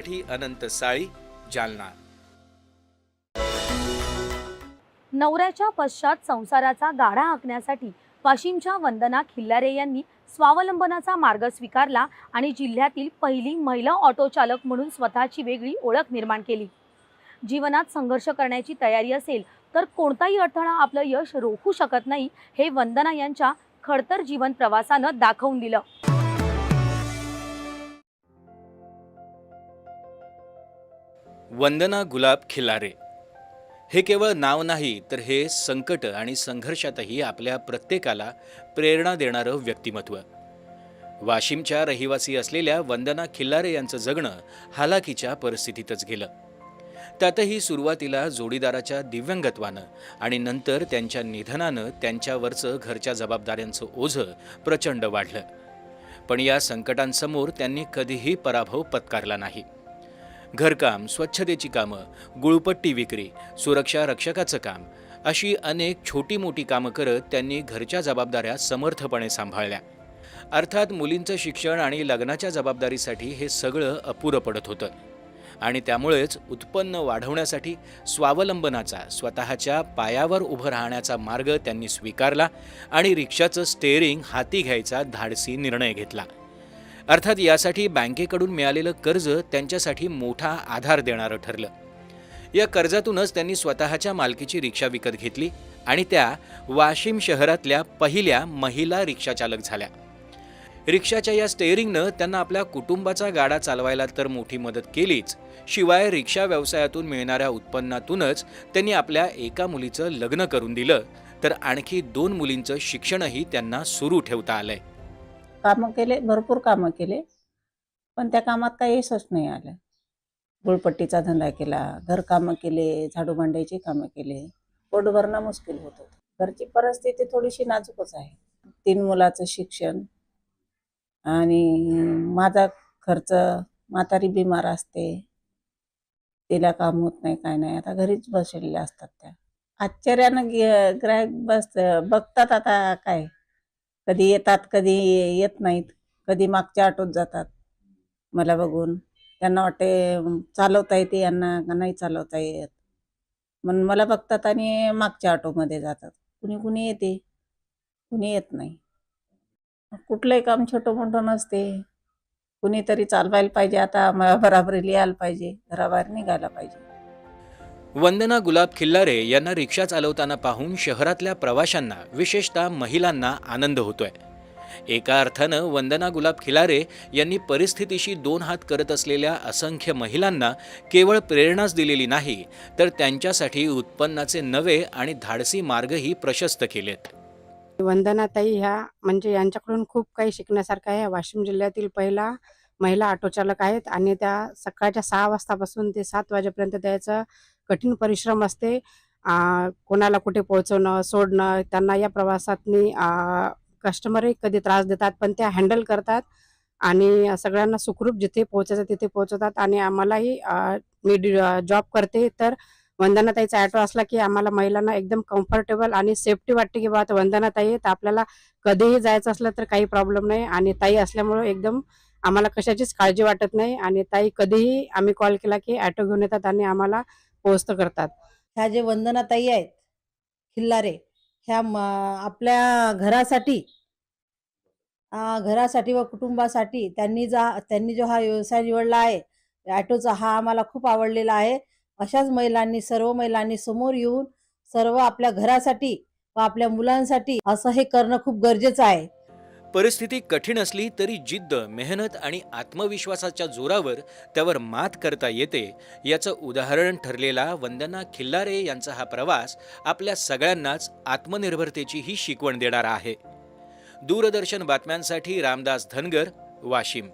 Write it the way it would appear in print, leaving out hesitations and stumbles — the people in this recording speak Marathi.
अनंत साळी, जालना। नवऱ्याच्या पश्चात संसाराचा गाडा हाकण्यासाठी वाशिमच्या वंदना खिल्लारे यांनी स्वावलंबनाचा मार्ग स्वीकारला आणि जिल्ह्यातील पहिली महिला ऑटो चालक म्हणून स्वतःची वेगळी ओळख निर्माण केली। जीवनात संघर्ष करण्याची तयारी असेल तर कोणताही अडथळा आपलं यश रोखू शकत नाही, हे वंदना यांच्या खडतर जीवन प्रवासानं दाखवून दिलं। वंदना गुलाब खिल्लारे हे केवळ नाव नाही, तर हे संकट आणि संघर्षातही आपल्या प्रत्येकाला प्रेरणा देणारं व्यक्तिमत्व। वाशिमच्या रहिवासी असलेल्या वंदना खिल्लारे यांचं जगणं हालाकीच्या परिस्थितीतच गेलं। त्यातही सुरुवातीला जोडीदाराच्या दिव्यांगत्वानं आणि नंतर त्यांच्या निधनानं त्यांच्यावरचं घरच्या जबाबदाऱ्यांचं ओझं प्रचंड वाढलं। पण या संकटांसमोर त्यांनी कधीही पराभव पत्करला नाही। घरकाम, स्वच्छतेची कामं, गुळपट्टी विक्री, सुरक्षा रक्षकाचं काम अशी अनेक छोटी मोठी कामं करत त्यांनी घरच्या जबाबदाऱ्या समर्थपणे सांभाळल्या। अर्थात मुलींचं शिक्षण आणि लग्नाच्या जबाबदारीसाठी हे सगळं अपुरं पडत होतं आणि त्यामुळेच उत्पन्न वाढवण्यासाठी स्वावलंबनाचा, स्वतःच्या पायावर उभं राहण्याचा मार्ग त्यांनी स्वीकारला आणि रिक्षाचं स्टेअरिंग हाती घ्यायचा धाडसी निर्णय घेतला। अर्थात यासाठी बँकेकडून मिळालेलं कर्ज त्यांच्यासाठी मोठा आधार देणारं ठरलं। या कर्जातूनच त्यांनी स्वतःच्या मालकीची रिक्षा विकत घेतली आणि त्या वाशिम शहरातल्या पहिल्या महिला रिक्षाचालक झाल्या। रिक्षाच्या या स्टेअरिंगनं त्यांना आपल्या कुटुंबाचा गाडा चालवायला तर मोठी मदत केलीच, शिवाय रिक्षा व्यवसायातून मिळणाऱ्या उत्पन्नातूनच त्यांनी आपल्या एका मुलीचं लग्न करून दिलं, तर आणखी 2 मुलींचं शिक्षणही त्यांना सुरू ठेवता आलंय। कामं केले, भरपूर कामं केले, पण त्या कामात काही यशच नाही आलं। गुळपट्टीचा धंदा केला, घरकामं केले, झाडू भांड्याची कामं केले, पोट भरणं मुश्किल होत होतं। घरची परिस्थिती थोडीशी नाजूकच आहे। 3 मुलाचं शिक्षण आणि माझा खर्च, म्हातारी बिमार असते, तिला काम होत नाही, काय नाही, आता घरीच बसलेल्या असतात त्या। आश्चर्यानं ग्राहक बघतात आता काय, कधी येतात, कधी येत नाहीत, कधी मागच्या ऑटोत जातात मला बघून। त्यांना वाटते चालवता येते यांना का नाही चालवता येत, म्हणून मला बघतात आणि मागच्या ऑटोमध्ये जातात। कुणी कुणी येते, कुणी येत नाही। कुठलंही काम छोटं मोठं नसते, कुणीतरी चालवायला पाहिजे, आता बराबरी यायला पाहिजे, घराबाहेर निघायला पाहिजे। वंदना गुलाब खिल्लारे यांना रिक्षा चालवताना पाहून शहरातल्या प्रवाशांना, विशेषतः महिलांना आनंद होतोय। एका अर्थानं वंदना गुलाब खिल्लारे यांनी परिस्थितीशी 2 हात करत असलेल्या असंख्य महिलांना केवळ प्रेरणाच दिलेली नाही, तर त्यांच्यासाठी उत्पन्नाचे नवे आणि धाडसी मार्गही प्रशस्त केलेत। वंदनाताई ह्या म्हणजे यांच्याकडून खूप काही शिकण्यासारखं आहे। वाशिम जिल्ह्यातील पहिला महिला ऑटो चालक आहेत आणि त्या सकाळच्या 6 वाजतापासून ते 7 वाजेपर्यंत त्याचं कठीण परिश्रम असते। कोणाला कुठे पोहोचवणं, सोडणं, त्यांना या प्रवासातनी कस्टमरही कधी त्रास देतात, पण त्या हँडल करतात आणि सगळ्यांना सुखरूप जिथे पोहोचायचं तिथे पोहोचवतात। आणि आम्हालाही मी जॉब करते, तर वंदनाताईचा ऑटो असला की आम्हाला महिलांना एकदम कम्फर्टेबल आणि सेफ्टी वाटते की बाबा वंदनाताई आहेत, आपल्याला कधीही जायचं असलं तर काही प्रॉब्लेम नाही आणि ताई असल्यामुळे एकदम आम्हाला कशाचीच काळजी वाटत नाही आणि ताई कधीही आम्ही कॉल केला की ऑटो घेऊन येतात आणि आम्हाला पोहोचतं करतात। ह्या जे वंदनाताई आहेत खिल्लारे, ह्या आपल्या घरासाठी व कुटुंबासाठी त्यांनी जो हा व्यवसाय निवडला आहे ऑटोचा, हा आम्हाला खूप आवडलेला आहे। अशाच महिलांनी, सर्व महिलांनी समोर येऊन सर्व आपल्या घरासाठी व आपल्या मुलांसाठी असं हे करणं खूप गरजेचं आहे। परिस्थिती कठीण असली तरी जिद्द, मेहनत आणि आत्मविश्वासाच्या जोरावर त्यावर मात करता येते, याचं उदाहरण ठरलेला वंदना खिल्लारे यांचा हा प्रवास आपल्या सगळ्यांनाच आत्मनिर्भरतेची ही शिकवण देणारा आहे। दूरदर्शन बातम्यांसाठी रामदास धनगर, वाशिम।